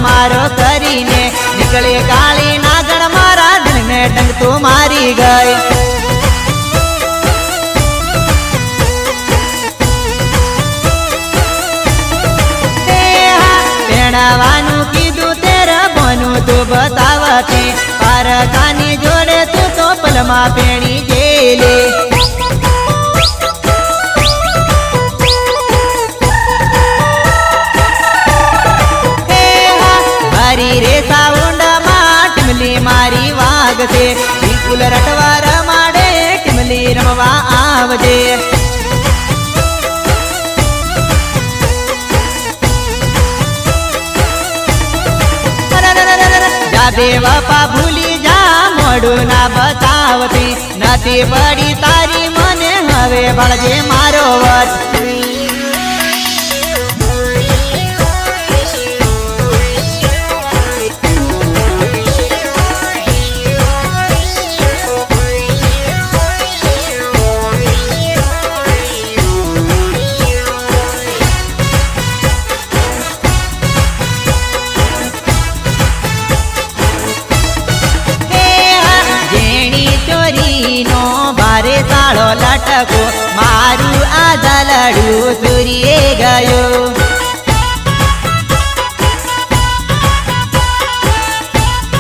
मारो करीने निकले काली नागण मारा दिल में डंग तो मारी गई। पेड़ावानू कीधु तेरा बनू तू बतावती पारकानी जोड़े तू तो पलमा पेणी जेले। रे साउंड टिमली मारी वागते बिल्कुल रटवार माडे टिमली रमवा आवजे। जाबे बापा भूली जा मोड़ू ना बतावती नती पड़ी तारी मने हवे बळजे मारो वट। बारे साळो लटको मारू आ दलडू सुरीए गयो।